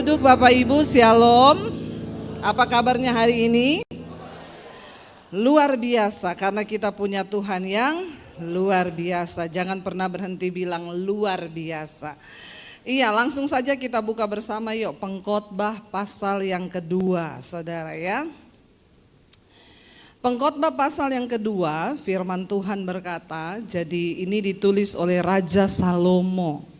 duduk Bapak Ibu, Shalom. Apa kabarnya hari ini? Luar biasa, karena kita punya Tuhan yang luar biasa. Jangan pernah berhenti bilang luar biasa. Iya, langsung saja kita buka bersama yuk Pengkhotbah pasal yang kedua, saudara ya. Pengkhotbah pasal yang kedua, firman Tuhan berkata, jadi ini ditulis oleh Raja Salomo.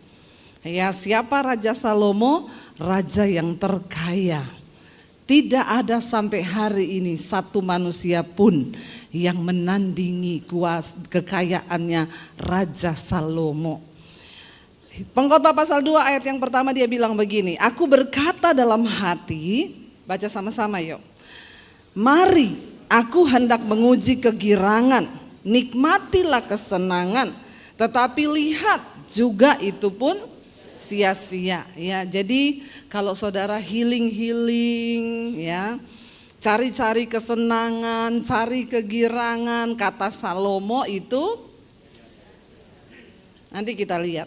Ya, siapa Raja Salomo? Raja yang terkaya. Tidak ada sampai hari ini satu manusia pun yang menandingi kekayaannya Raja Salomo. Pengkhotbah pasal 2 ayat yang pertama dia bilang begini, aku berkata dalam hati, baca sama-sama yuk. Mari, aku hendak menguji kegirangan, nikmatilah kesenangan, tetapi lihat juga itu pun sia-sia ya. Jadi kalau saudara healing ya, cari-cari kesenangan, cari kegirangan, kata Salomo itu nanti kita lihat.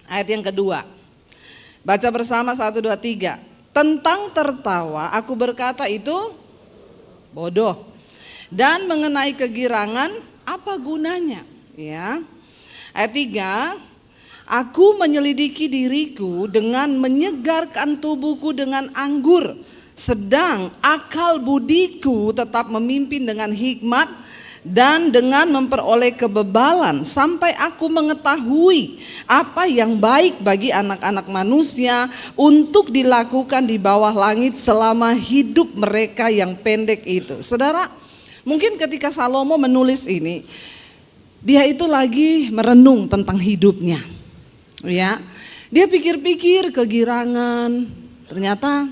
Ayat yang kedua. Baca bersama 1 2 3. Tentang tertawa aku berkata itu bodoh. Dan mengenai kegirangan apa gunanya? Ya. Ayat 3. Aku menyelidiki diriku dengan menyegarkan tubuhku dengan anggur, sedang akal budiku tetap memimpin dengan hikmat dan dengan memperoleh kebebalan, sampai aku mengetahui apa yang baik bagi anak-anak manusia untuk dilakukan di bawah langit selama hidup mereka yang pendek itu. Saudara, mungkin ketika Salomo menulis ini, dia itu lagi merenung tentang hidupnya. Ya, dia pikir-pikir kegirangan, ternyata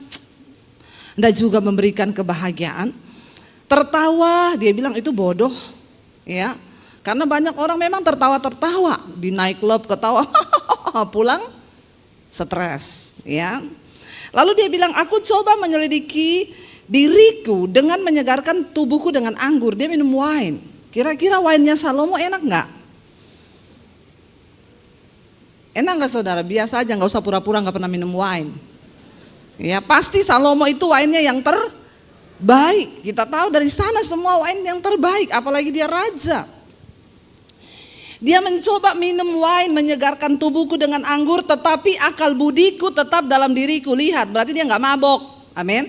enggak juga memberikan kebahagiaan. Tertawa, dia bilang itu bodoh, ya, karena banyak orang memang tertawa-tertawa di nightclub, ketawa, pulang stres, ya. Lalu dia bilang, aku coba menyelidiki diriku dengan menyegarkan tubuhku dengan anggur. Dia minum wine. Kira-kira wine-nya Salomo enak enggak? Enak gak saudara? Biasa aja, gak usah pura-pura gak pernah minum wine. Ya pasti Salomo itu wine-nya yang terbaik. Kita tahu dari sana semua wine yang terbaik, apalagi dia raja. Dia mencoba minum wine, menyegarkan tubuhku dengan anggur, tetapi akal budiku tetap dalam diriku. Lihat, berarti dia gak mabok. Amin.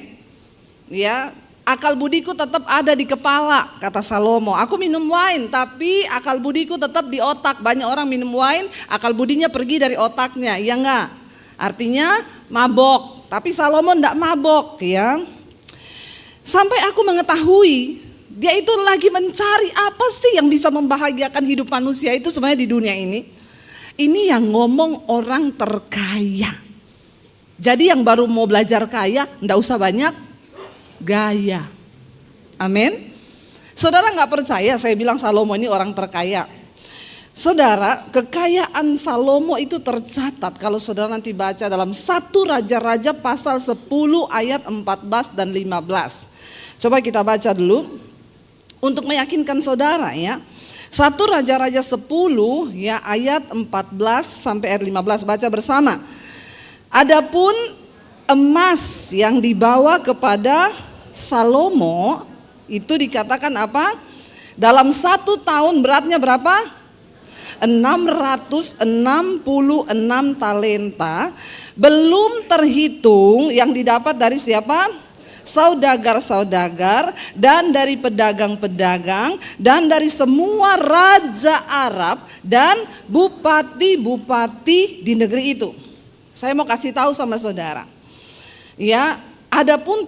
Ya, akal budiku tetap ada di kepala, kata Salomo. Aku minum wine, tapi akal budiku tetap di otak. Banyak orang minum wine, akal budinya pergi dari otaknya, iya enggak? Artinya mabok. Tapi Salomo enggak mabok, ya. Sampai aku mengetahui, dia itu lagi mencari apa sih yang bisa membahagiakan hidup manusia itu sebenarnya di dunia ini. Ini yang ngomong orang terkaya. Jadi yang baru mau belajar kaya, enggak usah banyak gaya. Amin. Saudara nggak percaya saya bilang Salomo ini orang terkaya. Saudara, kekayaan Salomo itu tercatat kalau saudara nanti baca dalam 1 Raja-Raja pasal 10 ayat 14 dan 15. Coba kita baca dulu untuk meyakinkan saudara ya. 1 Raja-Raja 10 ya ayat 14 sampai ayat 15, baca bersama. Adapun emas yang dibawa kepada Salomo itu dikatakan apa? Dalam 1 tahun beratnya berapa? 666 talenta, belum terhitung yang didapat dari siapa? Saudagar-saudagar dan dari pedagang-pedagang dan dari semua raja Arab dan bupati-bupati di negeri itu. Saya mau kasih tahu sama saudara. Ya, adapun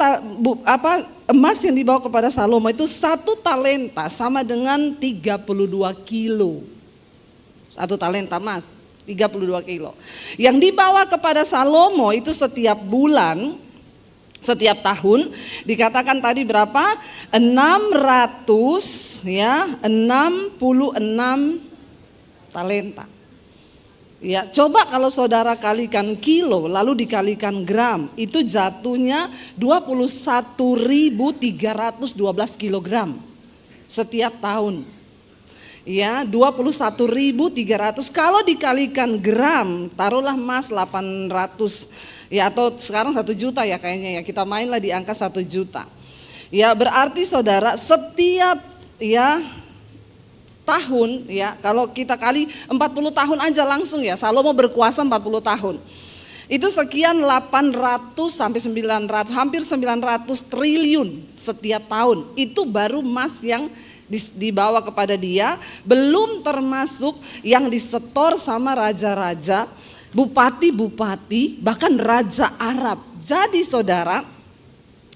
emas yang dibawa kepada Salomo itu 1 talenta sama dengan 32 kilo. 1 talenta emas, 32 kilo. Yang dibawa kepada Salomo itu setiap bulan, setiap tahun dikatakan tadi berapa? 66 talenta. Ya, coba kalau saudara kalikan kilo lalu dikalikan gram, itu jatuhnya 21.312 kilogram setiap tahun. Ya, 21.300 kalau dikalikan gram, taruhlah emas 800 ya, atau sekarang 1 juta ya kayaknya ya, kita mainlah di angka 1 juta. Ya, berarti saudara setiap ya tahun ya, kalau kita kali 40 tahun aja langsung ya, Salomo berkuasa 40 tahun. Itu sekian 800 sampai 900, hampir 900 triliun setiap tahun. Itu baru emas yang dibawa kepada dia, belum termasuk yang disetor sama raja-raja, bupati-bupati, bahkan raja Arab. Jadi saudara,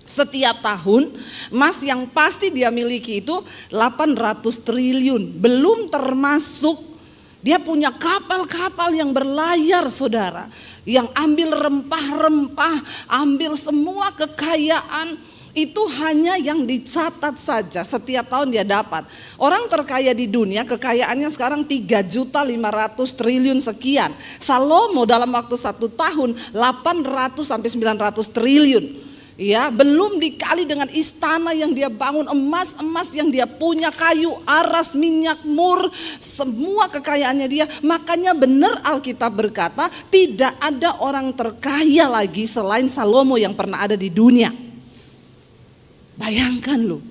setiap tahun emas yang pasti dia miliki itu 800 triliun, belum termasuk dia punya kapal-kapal yang berlayar saudara, yang ambil rempah-rempah, ambil semua kekayaan. Itu hanya yang dicatat saja, setiap tahun dia dapat. Orang terkaya di dunia kekayaannya sekarang 3.500 triliun sekian. Salomo dalam waktu 1 tahun 800 sampai 900 triliun. Ya, belum dikali dengan istana yang dia bangun, emas-emas yang dia punya, kayu aras, minyak mur, semua kekayaannya dia. Makanya benar Alkitab berkata, tidak ada orang terkaya lagi selain Salomo yang pernah ada di dunia. Bayangkan loh,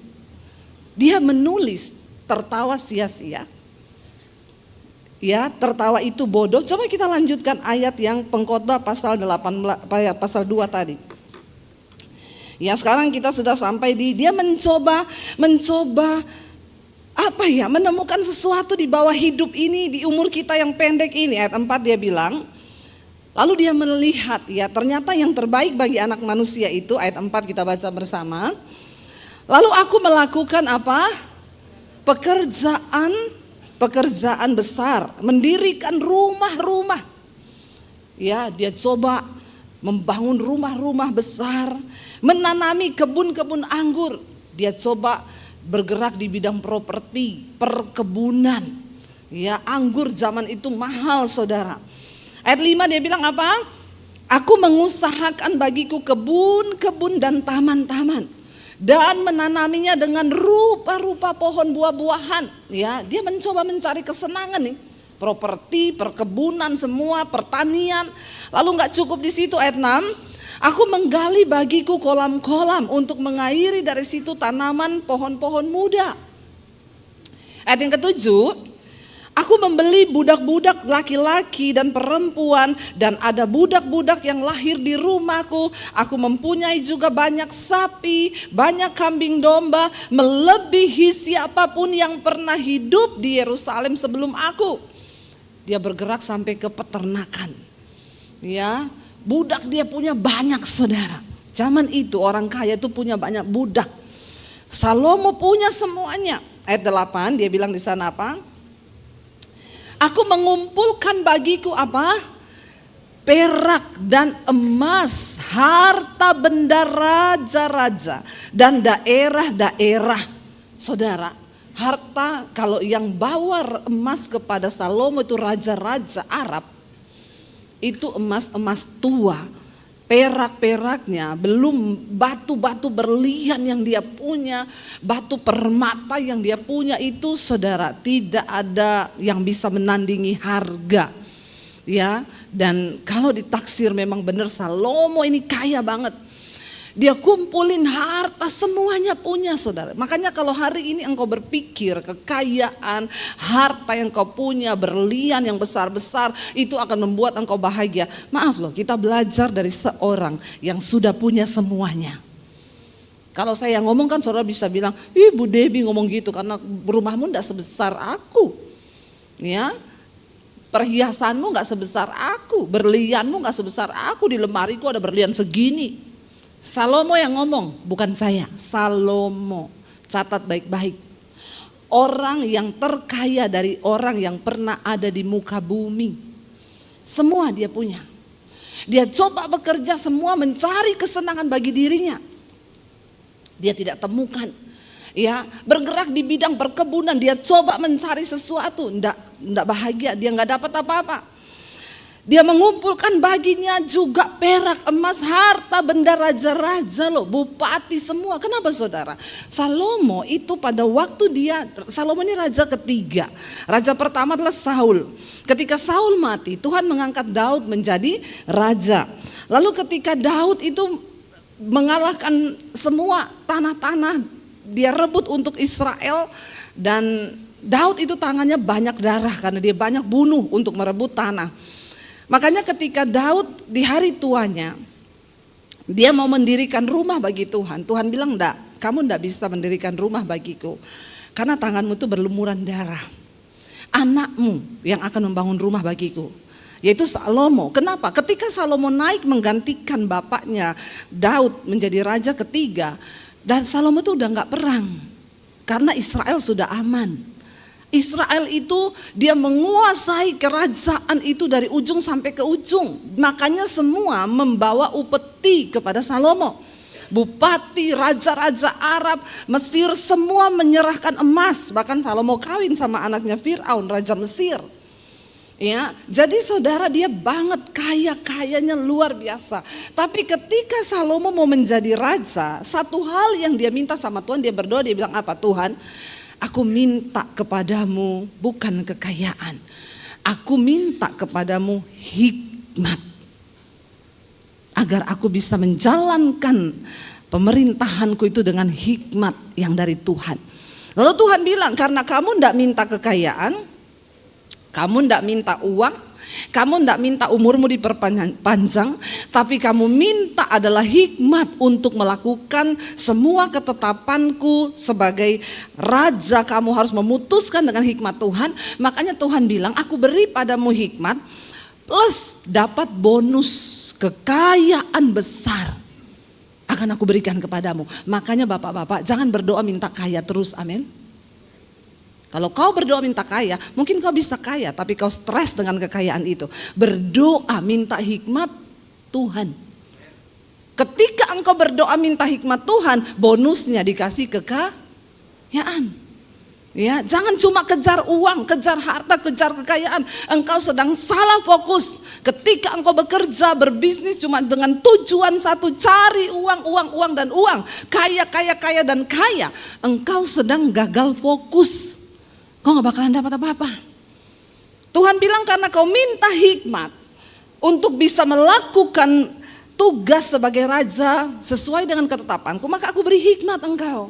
dia menulis tertawa sia-sia. Ya, tertawa itu bodoh. Coba kita lanjutkan ayat yang Pengkhotbah pasal 18, pasal 2 tadi. Ya, sekarang kita sudah sampai di dia mencoba apa ya, menemukan sesuatu di bawah hidup ini, di umur kita yang pendek ini. Ayat 4 dia bilang, lalu dia melihat ya, ternyata yang terbaik bagi anak manusia itu, ayat 4 kita baca bersama. Lalu aku melakukan apa? Pekerjaan besar, mendirikan rumah-rumah. Ya, dia coba membangun rumah-rumah besar, menanami kebun-kebun anggur. Dia coba bergerak di bidang properti, perkebunan. Ya, anggur zaman itu mahal saudara. Ayat 5 dia bilang apa? Aku mengusahakan bagiku kebun-kebun dan taman-taman, dan menanaminya dengan rupa-rupa pohon buah-buahan. Ya, dia mencoba mencari kesenangan nih, properti, perkebunan, semua pertanian. Lalu nggak cukup di situ, ayat 6, aku menggali bagiku kolam-kolam untuk mengairi dari situ tanaman pohon-pohon muda. Ayat yang ketujuh, aku membeli budak-budak laki-laki dan perempuan, dan ada budak-budak yang lahir di rumahku. Aku mempunyai juga banyak sapi, banyak kambing domba, melebihi siapapun yang pernah hidup di Yerusalem sebelum aku. Dia bergerak sampai ke peternakan. Ya, budak dia punya banyak saudara. Zaman itu orang kaya itu punya banyak budak. Salomo punya semuanya. Ayat 8 dia bilang di sana apa? Aku mengumpulkan bagiku apa? Perak dan emas, harta benda raja-raja dan daerah-daerah. Saudara, harta kalau yang bawa emas kepada Salomo itu raja-raja Arab, itu emas-emas tua. Perak-peraknya, belum batu-batu berlian yang dia punya, batu permata yang dia punya itu saudara, tidak ada yang bisa menandingi harga. Ya, dan kalau ditaksir memang benar Salomo ini kaya banget. Dia kumpulin harta semuanya punya saudara. Makanya kalau hari ini engkau berpikir kekayaan, harta yang kau punya, berlian yang besar-besar, itu akan membuat engkau bahagia. Maaf loh, kita belajar dari seorang yang sudah punya semuanya. Kalau saya ngomong kan saudara bisa bilang, Bu Debbie ngomong gitu karena rumahmu gak sebesar aku. Ya, perhiasanmu gak sebesar aku, berlianmu gak sebesar aku, di lemariku ada berlian segini. Salomo yang ngomong, bukan saya. Salomo, catat baik-baik. Orang yang terkaya dari orang yang pernah ada di muka bumi. Semua dia punya. Dia coba bekerja semua mencari kesenangan bagi dirinya. Dia tidak temukan. Ya, bergerak di bidang perkebunan, dia coba mencari sesuatu, enggak bahagia, dia enggak dapat apa-apa. Dia mengumpulkan baginya juga perak, emas, harta benda raja-raja loh, bupati semua. Kenapa saudara? Salomo itu pada waktu Salomo ini raja ketiga. Raja pertama adalah Saul. Ketika Saul mati, Tuhan mengangkat Daud menjadi raja. Lalu ketika Daud itu mengalahkan semua tanah-tanah, dia rebut untuk Israel, dan Daud itu tangannya banyak darah karena dia banyak bunuh untuk merebut tanah. Makanya ketika Daud di hari tuanya, dia mau mendirikan rumah bagi Tuhan. Tuhan bilang, enggak, kamu enggak bisa mendirikan rumah bagiku, karena tanganmu itu berlumuran darah. Anakmu yang akan membangun rumah bagiku, yaitu Salomo. Kenapa? Ketika Salomo naik menggantikan bapaknya Daud menjadi raja ketiga, dan Salomo itu udah enggak perang, karena Israel sudah aman. Israel itu dia menguasai kerajaan itu dari ujung sampai ke ujung. Makanya semua membawa upeti kepada Salomo. Bupati, raja-raja Arab, Mesir semua menyerahkan emas. Bahkan Salomo kawin sama anaknya Fir'aun, raja Mesir. Ya, jadi saudara, dia banget kayanya luar biasa. Tapi ketika Salomo mau menjadi raja, satu hal yang dia minta sama Tuhan, dia berdoa, dia bilang apa? Tuhan, aku minta kepadamu bukan kekayaan, aku minta kepadamu hikmat, agar aku bisa menjalankan pemerintahanku itu dengan hikmat yang dari Tuhan. Lalu Tuhan bilang, karena kamu tidak minta kekayaan, kamu tidak minta uang, kamu tidak minta umurmu diperpanjang, tapi kamu minta adalah hikmat untuk melakukan semua ketetapanku sebagai raja. Kamu harus memutuskan dengan hikmat Tuhan. Makanya Tuhan bilang, aku beri padamu hikmat plus dapat bonus kekayaan besar akan aku berikan kepadamu. Makanya bapak-bapak jangan berdoa minta kaya terus, amin. Kalau kau berdoa minta kaya, mungkin kau bisa kaya, tapi kau stres dengan kekayaan itu. Berdoa minta hikmat Tuhan. Ketika engkau berdoa minta hikmat Tuhan, bonusnya dikasih kekayaan. Ya, jangan cuma kejar uang, kejar harta, kejar kekayaan. Engkau sedang salah fokus. Ketika engkau bekerja, berbisnis cuma dengan tujuan satu, cari uang dan uang. Kaya dan kaya. Engkau sedang gagal fokus. Kau gak bakalan dapat apa-apa. Tuhan bilang, karena kau minta hikmat untuk bisa melakukan tugas sebagai raja sesuai dengan ketetapanku, maka aku beri hikmat engkau.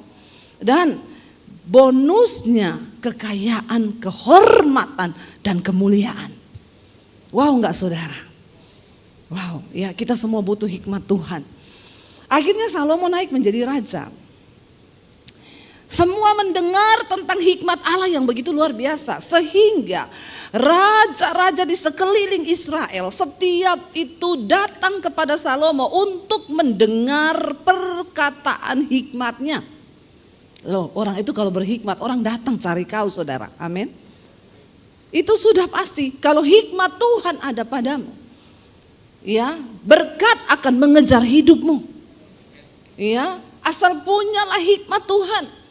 Dan bonusnya kekayaan, kehormatan, dan kemuliaan. Wow gak saudara? Wow, ya kita semua butuh hikmat Tuhan. Akhirnya Salomo naik menjadi raja. Semua mendengar tentang hikmat Allah yang begitu luar biasa, sehingga raja-raja di sekeliling Israel setiap itu datang kepada Salomo untuk mendengar perkataan hikmatnya. Loh, orang itu kalau berhikmat, orang datang cari kau saudara, amin. Itu sudah pasti, kalau hikmat Tuhan ada padamu, ya, berkat akan mengejar hidupmu. Ya, asal punyalah hikmat Tuhan.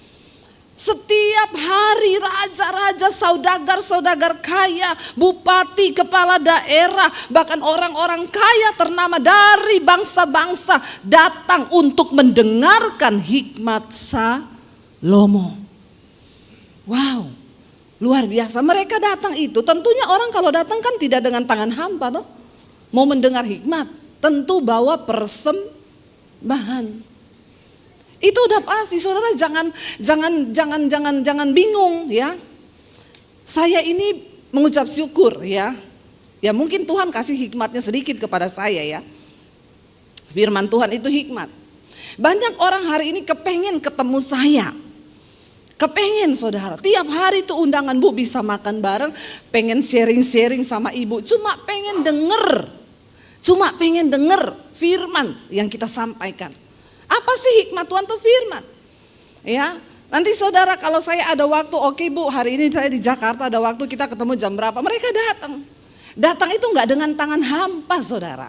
Setiap hari raja-raja, saudagar-saudagar kaya, bupati, kepala daerah, bahkan orang-orang kaya ternama dari bangsa-bangsa datang untuk mendengarkan hikmat Salomo. Wow, luar biasa. Mereka datang itu, tentunya orang kalau datang kan tidak dengan tangan hampa toh. Mau mendengar hikmat, tentu bawa persembahan. Itu udah pasti, saudara, jangan bingung ya. Saya ini mengucap syukur ya. Ya mungkin Tuhan kasih hikmatnya sedikit kepada saya ya. Firman Tuhan itu hikmat. Banyak orang hari ini kepengen ketemu saya. Kepengen saudara, tiap hari tuh undangan, Bu bisa makan bareng, pengen sharing-sharing sama ibu. Cuma pengen denger firman yang kita sampaikan. Apa sih hikmat Tuhan tuh firman? Ya, nanti saudara kalau saya ada waktu, oke Bu, hari ini saya di Jakarta ada waktu, kita ketemu jam berapa? Mereka datang. Datang itu nggak dengan tangan hampa saudara.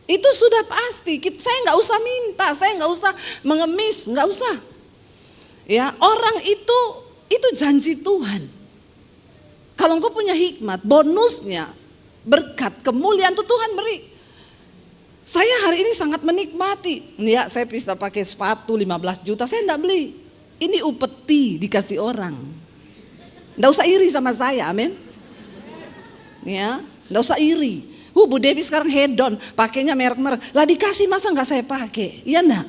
Itu sudah pasti. Saya nggak usah minta, saya nggak usah mengemis, nggak usah. Ya, orang itu janji Tuhan. Kalau engkau punya hikmat, bonusnya berkat, kemuliaan itu Tuhan beri. Saya hari ini sangat menikmati. Ya, saya bisa pakai sepatu 15 juta, saya enggak beli. Ini upeti dikasih orang. Enggak usah iri sama saya, amin. Ya, enggak usah iri. Bu Devi sekarang hedon, pakainya merek-merek. Lah dikasih masa enggak saya pakai? Iya enggak?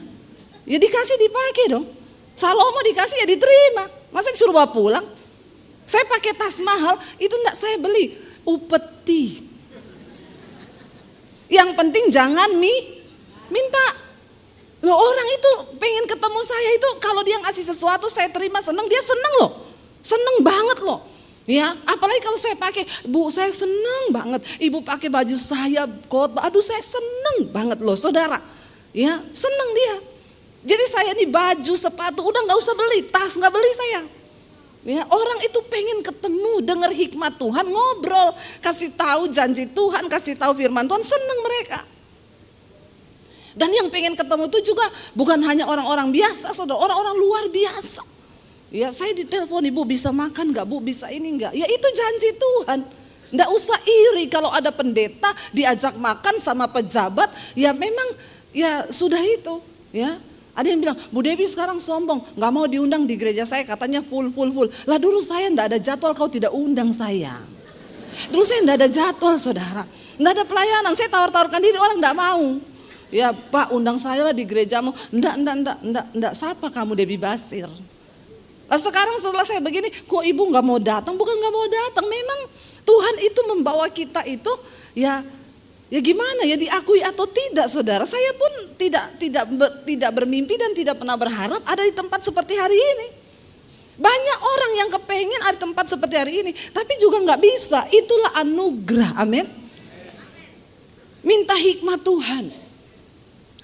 Ya dikasih dipakai dong. Salomo dikasih ya diterima. Masa disuruh bawa pulang? Saya pakai tas mahal, itu enggak saya beli. Upeti. Yang penting jangan minta. Loh, orang itu pengen ketemu saya itu, kalau dia ngasih sesuatu saya terima seneng, dia seneng loh. Seneng banget loh. Ya, apalagi kalau saya pakai, Bu saya seneng banget. Ibu pakai baju saya, khotbah, aduh saya seneng banget loh saudara. Ya, seneng dia. Jadi saya nih baju, sepatu, udah gak usah beli, tas gak beli saya. Ya, orang itu pengen ketemu, dengar hikmat Tuhan, ngobrol, kasih tahu janji Tuhan, kasih tahu firman Tuhan, seneng mereka. Dan yang pengen ketemu itu juga bukan hanya orang-orang biasa, saudara, orang-orang luar biasa. Ya, saya ditelepon, Ibu bisa makan gak, Bu bisa ini gak? Ya itu janji Tuhan. Nggak usah iri kalau ada pendeta diajak makan sama pejabat, ya memang ya sudah itu. Ya, ada yang bilang, Bu Devi sekarang sombong, gak mau diundang di gereja saya, katanya full. Lah dulu saya nggak ada jadwal, kau tidak undang saya. Dulu saya nggak ada jadwal saudara, nggak ada pelayanan, saya tawar-tawarkan diri, orang nggak mau. Ya Pak undang saya lah di gerejamu. Enggak, siapa kamu Debbie Basir? Nah sekarang setelah saya begini, kok ibu gak mau datang? Bukan gak mau datang, memang Tuhan itu membawa kita itu ya gimana ya, diakui atau tidak saudara. Saya pun tidak bermimpi dan tidak pernah berharap ada di tempat seperti hari ini. Banyak orang yang kepengen ada di tempat seperti hari ini, tapi juga gak bisa. Itulah anugerah, amin. Minta hikmat Tuhan.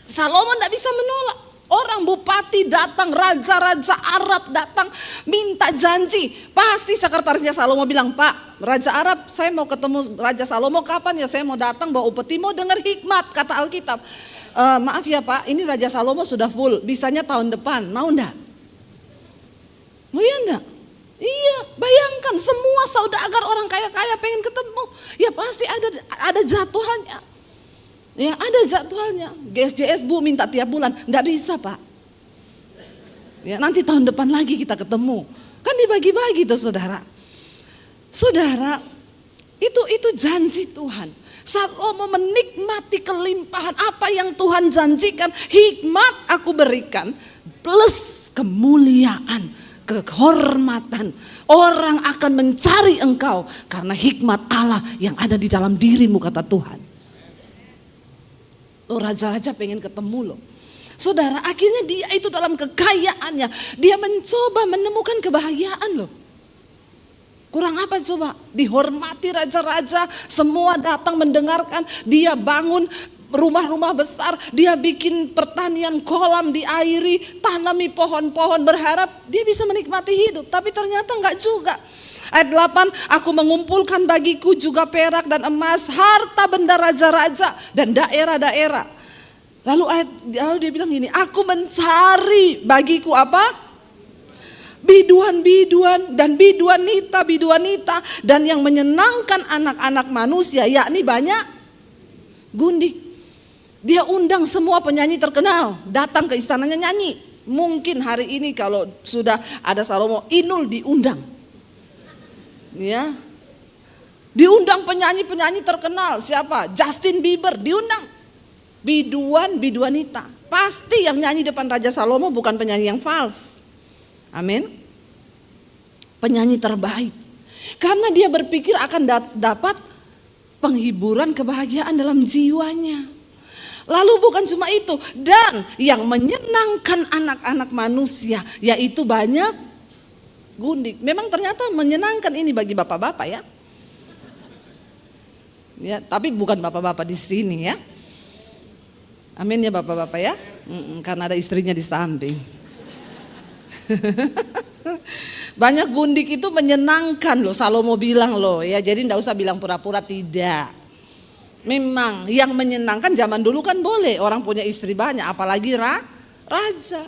Salomo tidak bisa menolak. Orang bupati datang, raja-raja Arab datang minta janji. Pasti sekretarisnya Salomo bilang, Pak Raja Arab saya mau ketemu Raja Salomo kapan ya, saya mau datang bawa upeti, mau dengar hikmat kata Alkitab. Maaf ya Pak, ini Raja Salomo sudah full, bisanya tahun depan, mau enggak? Mau ya enggak? Iya, bayangkan semua saudagar orang kaya-kaya pengen ketemu. Ya pasti ada jadwalnya. Ya ada jadwalnya. GSJS Bu minta tiap bulan, enggak bisa Pak. Ya nanti tahun depan lagi kita ketemu. Kan dibagi-bagi tuh saudara. Saudara, itu janji Tuhan. Salomo menikmati kelimpahan apa yang Tuhan janjikan. Hikmat aku berikan plus kemuliaan, kehormatan. Orang akan mencari engkau karena hikmat Allah yang ada di dalam dirimu kata Tuhan. Raja-raja pengen ketemu loh. Saudara, akhirnya dia itu dalam kekayaannya, dia mencoba menemukan kebahagiaan loh. Kurang apa coba? Dihormati raja-raja, semua datang mendengarkan, dia bangun rumah-rumah besar, dia bikin pertanian kolam diairi, tanami pohon-pohon, berharap dia bisa menikmati hidup, tapi ternyata enggak juga. Ayat 8, aku mengumpulkan bagiku juga perak dan emas, harta benda raja-raja dan daerah-daerah. Lalu dia bilang gini, aku mencari bagiku apa? Biduan-biduan dan biduanita dan yang menyenangkan anak-anak manusia, yakni banyak gundik. Dia undang semua penyanyi terkenal datang ke istananya nyanyi. Mungkin hari ini kalau sudah ada Salomo, Inul diundang. Ya, diundang penyanyi-penyanyi terkenal, siapa? Justin Bieber diundang, biduanita. Pasti yang nyanyi depan Raja Salomo bukan penyanyi yang fals, amin. Penyanyi terbaik, karena dia berpikir akan dapat penghiburan, kebahagiaan dalam jiwanya. Lalu bukan cuma itu, dan yang menyenangkan anak-anak manusia, yaitu banyak gundik. Memang ternyata menyenangkan ini bagi bapak-bapak ya. Ya, tapi bukan bapak-bapak di sini ya. Amin ya bapak-bapak ya. Karena ada istrinya di samping. Banyak gundik itu menyenangkan loh, Salomo bilang loh ya. Jadi enggak usah bilang pura-pura, tidak. Memang yang menyenangkan zaman dulu kan boleh, orang punya istri banyak, apalagi raja.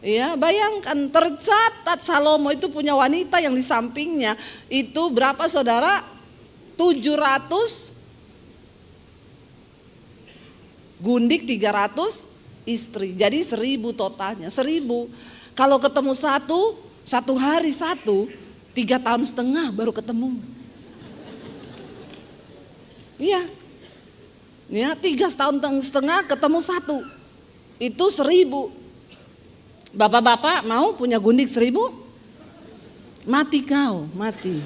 Ya, bayangkan tercatat Salomo itu punya wanita yang di sampingnya itu berapa saudara? 700 gundik 300 istri. Jadi 1000 totalnya, 1000. Kalau ketemu satu hari 3 tahun setengah baru ketemu. Iya. Ya, 3 tahun setengah ketemu 1. Itu 1000. Bapak-bapak mau punya gundik 1000? Mati kau, mati.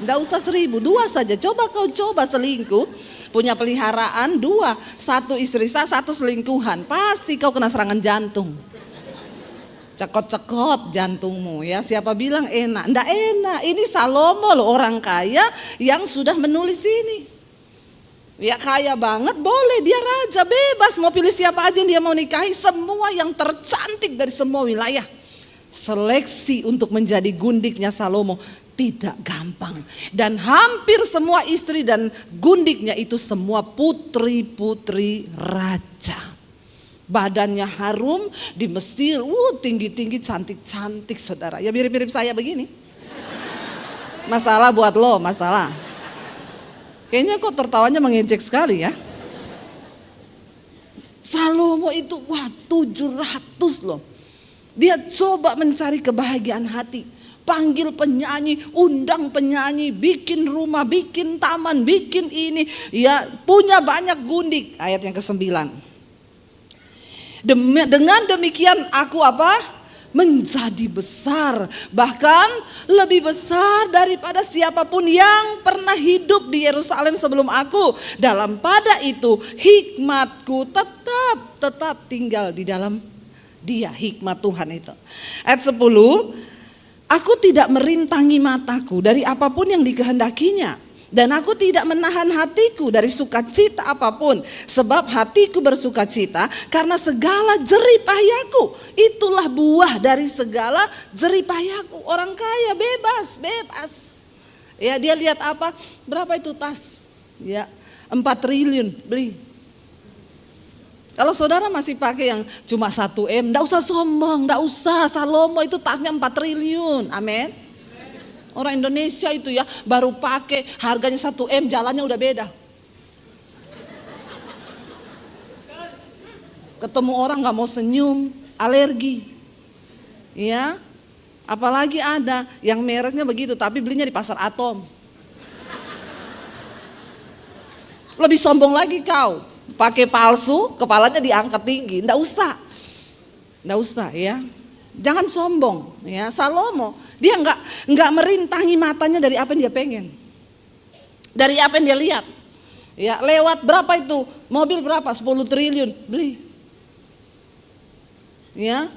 Nggak usah 1000, 2 saja. Coba kau selingkuh, punya peliharaan 2, 1 istri sah, 1 selingkuhan. Pasti kau kena serangan jantung. Cekot-cekot jantungmu ya. Siapa bilang enak? Nggak enak. Ini Salomo loh, orang kaya yang sudah menulis ini. Ya kaya banget, boleh, dia raja, bebas mau pilih siapa aja yang dia mau nikahi. Semua yang tercantik dari semua wilayah. Seleksi untuk menjadi gundiknya Salomo tidak gampang. Dan hampir semua istri dan gundiknya itu semua putri-putri raja. Badannya harum, di Mesir, tinggi-tinggi, cantik-cantik saudara. Ya mirip-mirip saya begini. Masalah buat lo, masalah. Kayaknya kok tertawanya mengejek sekali ya. Salomo itu 700 loh. Dia coba mencari kebahagiaan hati. Panggil penyanyi, undang penyanyi, bikin rumah, bikin taman, bikin ini. Ya punya banyak gundik. Ayat yang ke-9. Dengan demikian aku menjadi besar. Bahkan lebih besar daripada siapapun yang pernah hidup di Yerusalem sebelum aku. Dalam pada itu hikmatku tetap tinggal di dalam dia, hikmat Tuhan itu. Ayat 10, aku tidak merintangi mataku dari apapun yang dikehendakinya. Dan aku tidak menahan hatiku dari sukacita apapun. Sebab hatiku bersukacita karena segala jeripayaku. Itulah buah dari segala jeripayaku. Orang kaya bebas. Ya dia lihat apa? Berapa itu tas? Ya 4 triliun beli. Kalau saudara masih pakai yang cuma 1 M, enggak usah sombong, enggak usah. Salomo itu tasnya 4 triliun, amin. Orang Indonesia itu ya baru pakai harganya 1 M, jalannya udah beda. Ketemu orang gak mau senyum, alergi. Ya, apalagi ada yang mereknya begitu tapi belinya di pasar Atom. Lebih sombong lagi kau. Pakai palsu, kepalanya diangkat tinggi. Nggak usah ya. Jangan sombong ya. Salomo dia nggak merintangi matanya dari apa yang dia pengen, dari apa yang dia lihat. Ya lewat berapa itu mobil berapa 10 triliun beli. Ya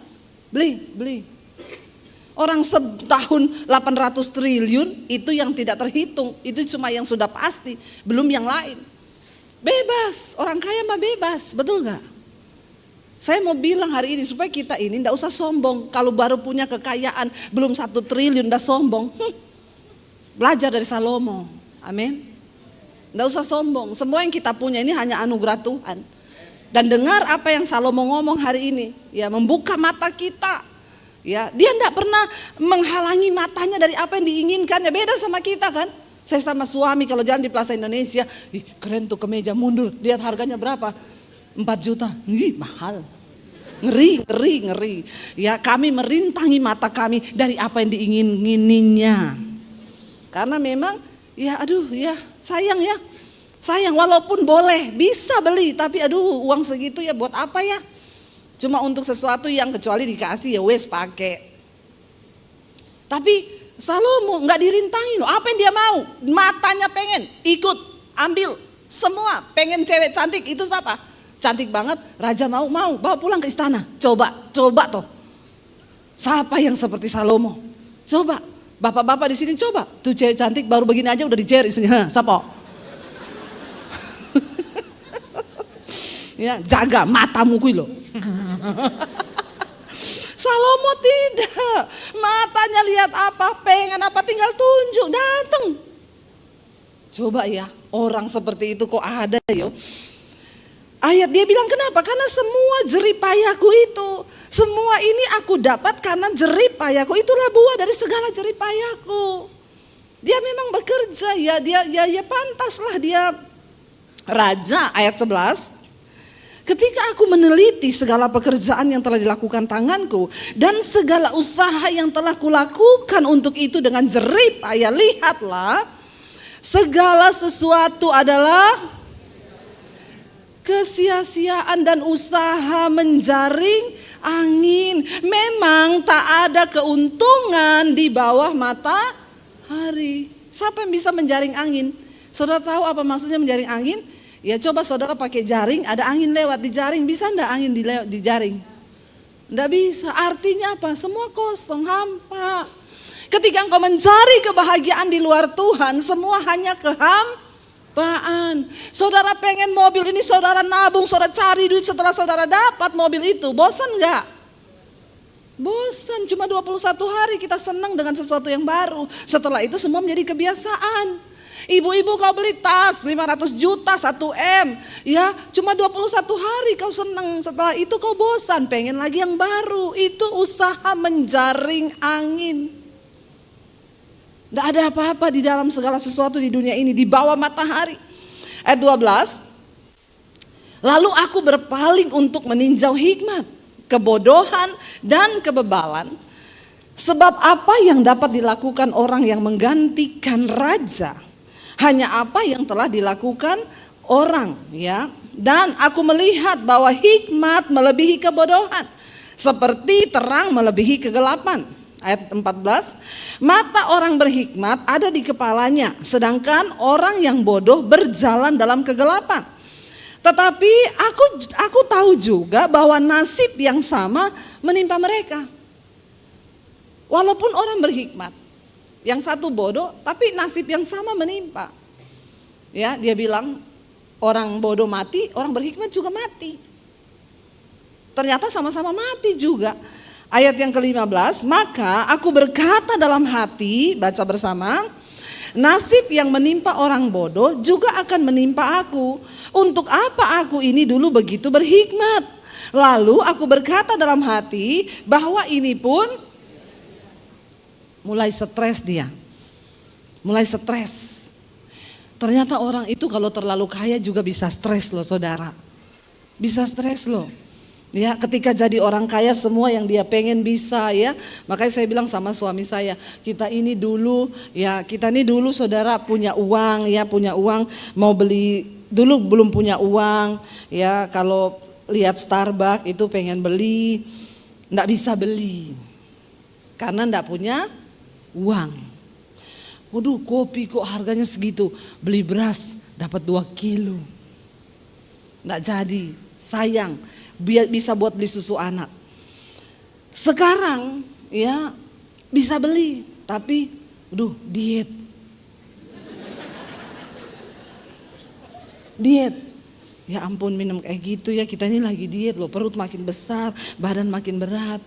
beli. Orang setahun 800 triliun itu yang tidak terhitung. Itu cuma yang sudah pasti, belum yang lain. Bebas, orang kaya mah bebas, betul gak? Saya mau bilang hari ini supaya kita ini gak usah sombong. Kalau baru punya kekayaan belum 1 triliun udah sombong. Belajar dari Salomo, amin. Gak usah sombong, semua yang kita punya ini hanya anugerah Tuhan. Dan dengar apa yang Salomo ngomong hari ini, ya membuka mata kita. Ya, dia gak pernah menghalangi matanya dari apa yang diinginkan, ya beda sama kita kan. Saya sama suami kalau jalan di Plaza Indonesia, keren tuh kemeja, mundur, lihat harganya berapa? 4 juta, mahal. Ngeri. Ya kami merintangi mata kami dari apa yang diingininya. Karena memang ya sayang walaupun boleh bisa beli, tapi uang segitu ya buat apa ya? Cuma untuk sesuatu yang kecuali dikasih ya wes pakai. Tapi Salomo nggak dirintangi loh. Apa yang dia mau? Matanya pengen, ikut, ambil semua. Pengen cewek cantik itu siapa? Cantik banget, raja mau bawa pulang ke istana. Coba toh. Siapa yang seperti Salomo? Coba, bapak-bapak di sini coba. Tuh cewek cantik baru begini aja udah dijer istrinya. Siapa? Ya, jaga matamu kuy loh. Salomo tidak, matanya lihat apa, pengen apa tinggal tunjuk, datang. Coba ya, orang seperti itu kok ada ya. Ayat dia bilang kenapa? Karena semua jeripayaku itu, semua ini aku dapat karena jeripayaku, itulah buah dari segala jeripayaku. Dia memang bekerja ya, dia pantaslah dia raja. Ayat 11. Ketika aku meneliti segala pekerjaan yang telah dilakukan tanganku dan segala usaha yang telah kulakukan untuk itu dengan jerih payah, lihatlah, segala sesuatu adalah kesia-siaan dan usaha menjaring angin. Memang tak ada keuntungan di bawah matahari. Siapa yang bisa menjaring angin? Saudara tahu apa maksudnya menjaring angin? Ya coba saudara pakai jaring, ada angin lewat di jaring, bisa enggak angin di jaring? Enggak bisa, artinya apa? Semua kosong, hampa. Ketika engkau mencari kebahagiaan di luar Tuhan, semua hanya kehampaan. Saudara pengen mobil ini, saudara nabung, saudara cari duit, setelah saudara dapat mobil itu, bosan enggak? Bosan, cuma 21 hari kita senang dengan sesuatu yang baru. Setelah itu semua menjadi kebiasaan. Ibu-ibu kau beli tas 500 juta 1M, ya cuma 21 hari kau senang, setelah itu kau bosan, pengen lagi yang baru. Itu usaha menjaring angin. Tidak ada apa-apa di dalam segala sesuatu di dunia ini di bawah matahari. Ayat 12, lalu aku berpaling untuk meninjau hikmat, kebodohan dan kebebalan. Sebab apa yang dapat dilakukan orang yang menggantikan raja? Hanya apa yang telah dilakukan orang, ya. Dan aku melihat bahwa hikmat melebihi kebodohan, seperti terang melebihi kegelapan. Ayat 14, mata orang berhikmat ada di kepalanya, sedangkan orang yang bodoh berjalan dalam kegelapan. Tetapi aku tahu juga bahwa nasib yang sama menimpa mereka. Walaupun orang berhikmat, yang satu bodoh, tapi nasib yang sama menimpa. Ya, dia bilang orang bodoh mati, orang berhikmat juga mati. Ternyata sama-sama mati juga. Ayat yang ke-15, maka aku berkata dalam hati, baca bersama, nasib yang menimpa orang bodoh juga akan menimpa aku. Untuk apa aku ini dulu begitu berhikmat? Lalu aku berkata dalam hati bahwa ini pun mulai stres dia. Mulai stres. Ternyata orang itu kalau terlalu kaya juga bisa stres loh saudara. Bisa stres loh. Ya, ketika jadi orang kaya semua yang dia pengen bisa ya. Makanya saya bilang sama suami saya, kita ini dulu saudara punya uang ya, punya uang mau beli, dulu belum punya uang ya, kalau lihat Starbucks itu pengen beli, enggak bisa beli. Karena enggak punya uang. Waduh, kopi kok harganya segitu, beli beras dapat 2 kilo. Nggak jadi, sayang, bisa buat beli susu anak. Sekarang ya bisa beli, tapi diet. Diet. Ya ampun, minum kayak gitu ya, kita ini lagi diet loh, perut makin besar, badan makin berat.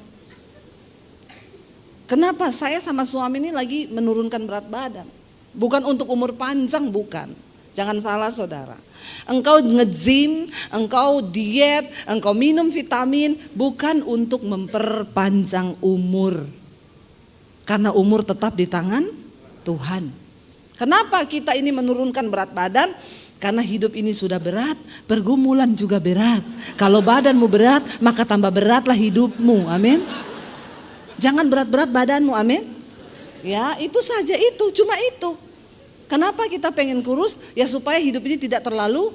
Kenapa? Saya sama suami ini lagi menurunkan berat badan. Bukan untuk umur panjang, bukan. Jangan salah saudara. Engkau nge-gym, engkau diet, engkau minum vitamin, bukan untuk memperpanjang umur. Karena umur tetap di tangan Tuhan. Kenapa kita ini menurunkan berat badan? Karena hidup ini sudah berat, pergumulan juga berat. Kalau badanmu berat, maka tambah beratlah hidupmu. Amin. Jangan berat-berat badanmu, amin. Ya, itu saja, itu cuma itu. Kenapa kita pengen kurus? Ya supaya hidup ini tidak terlalu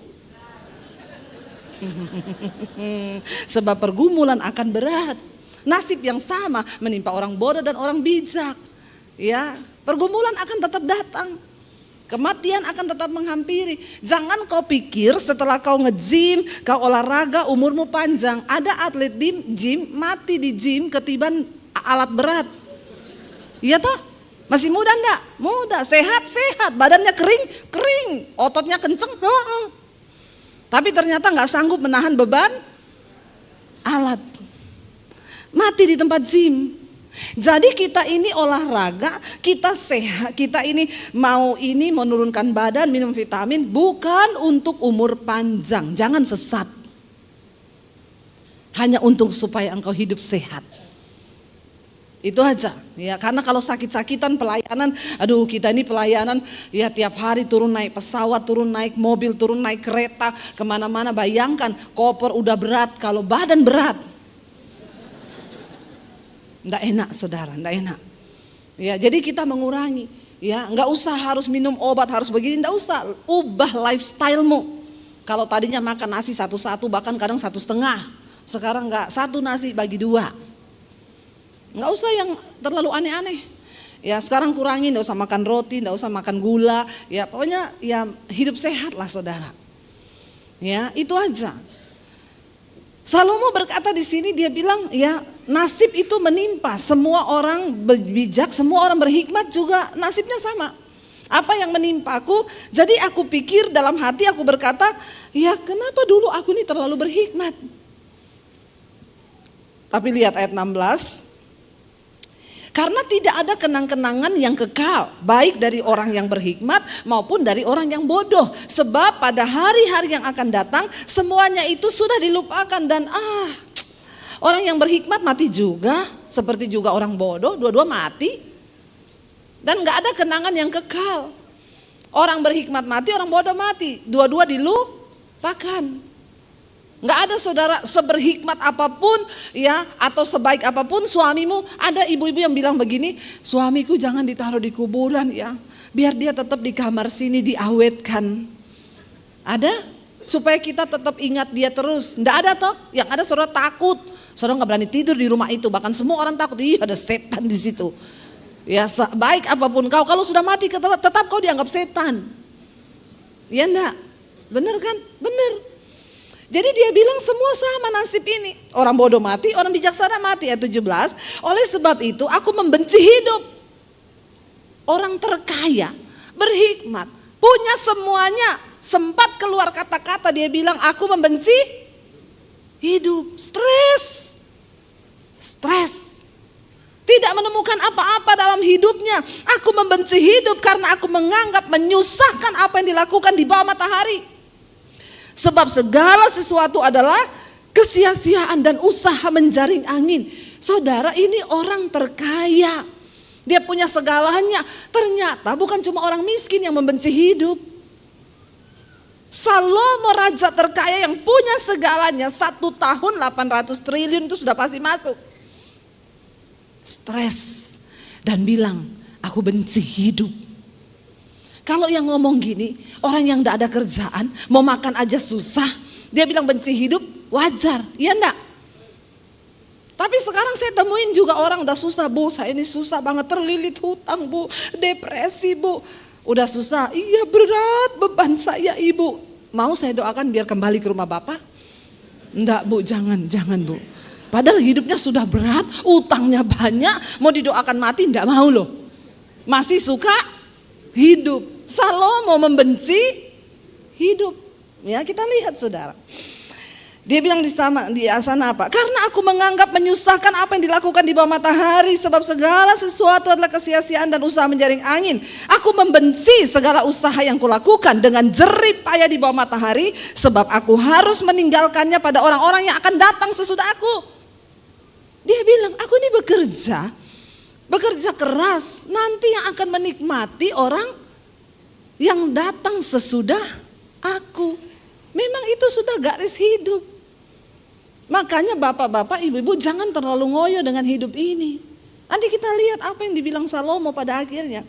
sebab pergumulan akan berat. Nasib yang sama menimpa orang bodoh dan orang bijak. Ya, pergumulan akan tetap datang. Kematian akan tetap menghampiri. Jangan kau pikir setelah kau nge-gym, kau olahraga, umurmu panjang. Ada atlet di gym mati di gym ketiban alat berat. Iya toh? Masih muda enggak? Muda, sehat, badannya kering, ototnya kenceng. Tapi ternyata enggak sanggup menahan beban alat. Mati di tempat gym. Jadi kita ini olahraga, kita sehat, kita ini mau menurunkan badan, minum vitamin bukan untuk umur panjang. Jangan sesat. Hanya untuk supaya engkau hidup sehat. Itu aja ya, karena kalau sakit-sakitan pelayanan, aduh kita ini pelayanan ya tiap hari turun naik pesawat, turun naik mobil, turun naik kereta, kemana-mana. Bayangkan koper udah berat, kalau badan berat, nggak enak saudara, nggak enak. Ya jadi kita mengurangi, ya nggak usah harus minum obat, harus begini, nggak usah. Ubah lifestylemu. Kalau tadinya makan nasi satu-satu, bahkan kadang 1,5, sekarang nggak, 1 nasi bagi 2. Nggak usah yang terlalu aneh-aneh. Ya sekarang kurangin, nggak usah makan roti, nggak usah makan gula. Ya pokoknya ya hidup sehat lah saudara. Ya itu aja. Salomo berkata di sini, dia bilang ya nasib itu menimpa semua orang bijak, semua orang berhikmat juga nasibnya sama. Apa yang menimpa aku? Jadi aku pikir dalam hati, aku berkata, ya kenapa dulu aku ini terlalu berhikmat? Tapi lihat ayat 16. Karena tidak ada kenang-kenangan yang kekal, baik dari orang yang berhikmat maupun dari orang yang bodoh. Sebab pada hari-hari yang akan datang semuanya itu sudah dilupakan. Dan orang yang berhikmat mati juga, seperti juga orang bodoh, dua-dua mati. Dan gak ada kenangan yang kekal. Orang berhikmat mati, orang bodoh mati, dua-dua dilupakan. Nggak ada saudara, seberhikmat apapun ya atau sebaik apapun suamimu. Ada ibu-ibu yang bilang begini, suamiku jangan ditaruh di kuburan ya, biar dia tetap di kamar sini diawetkan. Ada? Supaya kita tetap ingat dia terus. Nggak ada toh? Yang ada saudara takut, saudara nggak berani tidur di rumah itu. Bahkan semua orang takut, ih ada setan di situ. Ya baik apapun kau, kalau sudah mati tetap kau dianggap setan. Ya enggak? Bener kan? Bener. Jadi dia bilang semua sama nasib ini. Orang bodoh mati, orang bijaksana mati. Ayat 17. Oleh sebab itu aku membenci hidup. Orang terkaya, berhikmat, punya semuanya. Sempat keluar kata-kata, dia bilang aku membenci hidup. Stres. Tidak menemukan apa-apa dalam hidupnya. Aku membenci hidup karena aku menganggap menyusahkan apa yang dilakukan di bawah matahari. Sebab segala sesuatu adalah kesia-siaan dan usaha menjaring angin. Saudara, ini orang terkaya. Dia punya segalanya. Ternyata bukan cuma orang miskin yang membenci hidup. Salomo raja terkaya yang punya segalanya, 1 tahun 800 triliun itu sudah pasti masuk. Stres dan bilang, aku benci hidup. Kalau yang ngomong gini, orang yang tidak ada kerjaan, mau makan aja susah, dia bilang benci hidup, wajar, iya enggak? Tapi sekarang saya temuin juga orang udah susah, bu, saya ini susah banget, terlilit hutang bu, depresi bu, udah susah, iya berat beban saya ibu. Mau saya doakan biar kembali ke rumah bapak? Enggak bu, jangan bu. Padahal hidupnya sudah berat, utangnya banyak, mau didoakan mati enggak mau loh. Masih suka hidup. Salomo membenci hidup. Ya, kita lihat saudara. Dia bilang di sana apa? Karena aku menganggap menyusahkan apa yang dilakukan di bawah matahari, sebab segala sesuatu adalah kesia-siaan dan usaha menjaring angin. Aku membenci segala usaha yang kulakukan dengan jerih payah di bawah matahari, sebab aku harus meninggalkannya pada orang-orang yang akan datang sesudah aku. Dia bilang, aku ini bekerja keras, nanti yang akan menikmati orang yang datang sesudah aku. Memang itu sudah garis hidup. Makanya bapak-bapak, ibu-ibu jangan terlalu ngoyo dengan hidup ini. Nanti kita lihat apa yang dibilang Salomo pada akhirnya.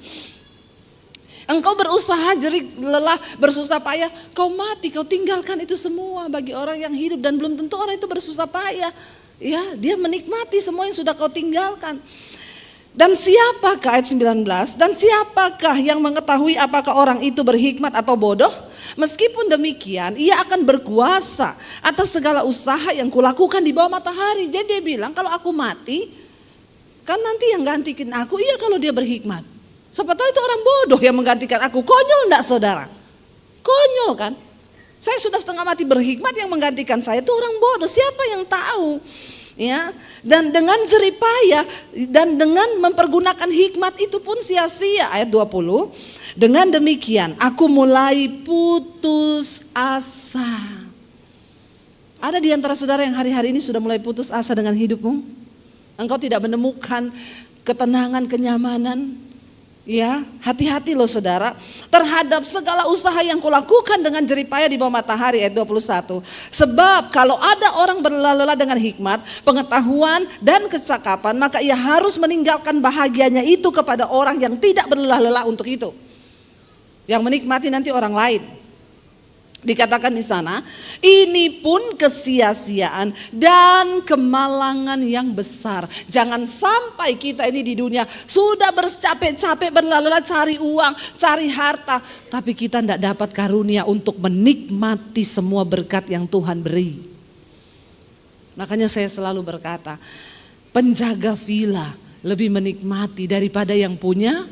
Engkau berusaha, jerih, lelah, bersusah payah, kau mati, kau tinggalkan itu semua bagi orang yang hidup. Dan belum tentu orang itu bersusah payah. Ya, dia menikmati semua yang sudah kau tinggalkan. Dan siapakah ayat 19, dan siapakah yang mengetahui apakah orang itu berhikmat atau bodoh? Meskipun demikian ia akan berkuasa atas segala usaha yang kulakukan di bawah matahari. Jadi dia bilang kalau aku mati, kan nanti yang gantikan aku, iya kalau dia berhikmat. Siapa tahu itu orang bodoh yang menggantikan aku. Konyol enggak saudara? Konyol kan? Saya sudah setengah mati berhikmat, yang menggantikan saya itu orang bodoh. Siapa yang tahu? Ya, dan dengan jerih payah dan dengan mempergunakan hikmat itu pun sia-sia. Ayat 20. Dengan demikian aku mulai putus asa. Ada di antara saudara yang hari-hari ini sudah mulai putus asa dengan hidupmu? Engkau tidak menemukan ketenangan, kenyamanan. Ya, hati-hati loh saudara terhadap segala usaha yang kulakukan dengan jeripaya di bawah matahari, ayat 21. Sebab kalau ada orang berlelah-lelah dengan hikmat, pengetahuan dan kecakapan, maka ia harus meninggalkan bahagianya itu kepada orang yang tidak berlelah-lelah untuk itu. Yang menikmati nanti orang lain. Dikatakan di sana, ini pun kesia-siaan dan kemalangan yang besar. Jangan sampai kita ini di dunia sudah bercapek-capek berlelah-lelah cari uang, cari harta, tapi kita tidak dapat karunia untuk menikmati semua berkat yang Tuhan beri. Makanya saya selalu berkata, penjaga villa lebih menikmati daripada yang punya.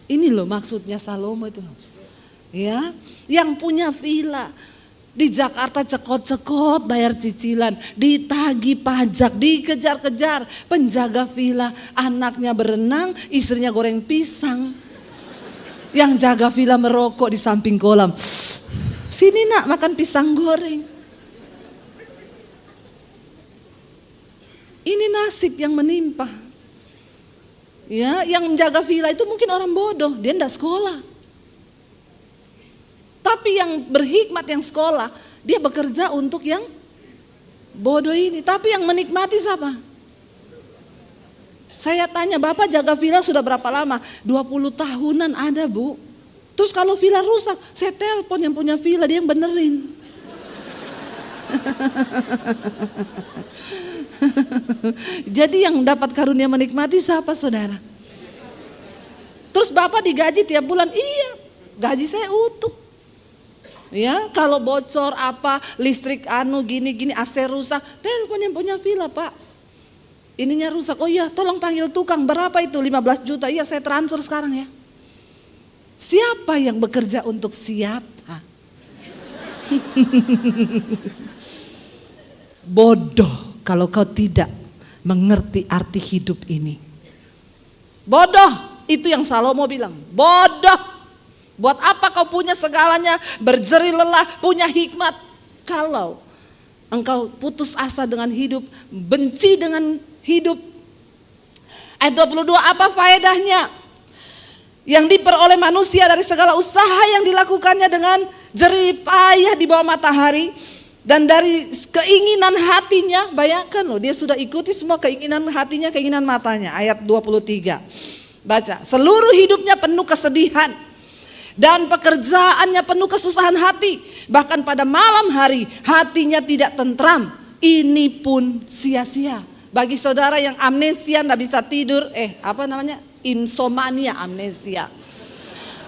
Ini loh maksudnya Salomo itu loh. Ya, yang punya villa di Jakarta cekot-cekot bayar cicilan, ditagih pajak, dikejar-kejar, penjaga villa anaknya berenang, istrinya goreng pisang. Yang jaga villa merokok di samping kolam. Sini nak makan pisang goreng. Ini nasib yang menimpa. Ya, yang menjaga villa itu mungkin orang bodoh, dia enggak sekolah. Tapi yang berhikmat, yang sekolah, dia bekerja untuk yang bodoh ini. Tapi yang menikmati siapa? Saya tanya, Bapak jaga villa sudah berapa lama? 20 tahunan ada, Bu. Terus kalau villa rusak, saya telepon yang punya villa, dia yang benerin. Jadi yang dapat karunia menikmati siapa, saudara? Terus Bapak digaji tiap bulan? Iya, gaji saya utuh. Ya, kalau bocor apa, listrik gini-gini, AC rusak, telepon yang punya villa, Pak. Ininya rusak, oh iya tolong panggil tukang, berapa itu? 15 juta, iya saya transfer sekarang ya. Siapa yang bekerja untuk siapa? Bodoh kalau kau tidak mengerti arti hidup ini. Bodoh, itu yang Salomo bilang, bodoh. Buat apa kau punya segalanya, berjeri lelah, punya hikmat, kalau engkau putus asa dengan hidup, benci dengan hidup. Ayat 22, apa faedahnya yang diperoleh manusia dari segala usaha yang dilakukannya dengan jerih payah di bawah matahari, dan dari keinginan hatinya, bayangkan loh, dia sudah ikuti semua keinginan hatinya, keinginan matanya. Ayat 23, baca, seluruh hidupnya penuh kesedihan dan pekerjaannya penuh kesusahan hati. Bahkan pada malam hari hatinya tidak tentram. Ini pun sia-sia. Bagi saudara yang amnesia, tidak bisa tidur, insomnia, amnesia.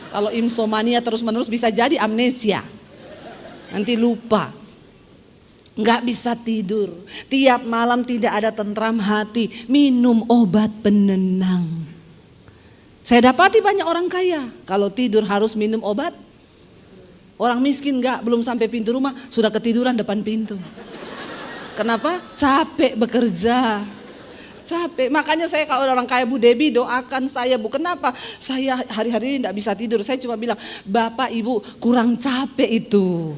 Kalau insomnia terus-menerus bisa jadi amnesia. Nanti lupa. Nggak bisa tidur. Tiap malam tidak ada tentram hati. Minum obat penenang. Saya dapati banyak orang kaya, kalau tidur harus minum obat. Orang miskin enggak, belum sampai pintu rumah, sudah ketiduran depan pintu. Kenapa? Capek bekerja. Capek, makanya saya kalau orang kaya, Bu Debbie doakan saya, Bu. Kenapa? Saya hari-hari ini enggak bisa tidur, saya cuma bilang, Bapak Ibu kurang capek itu.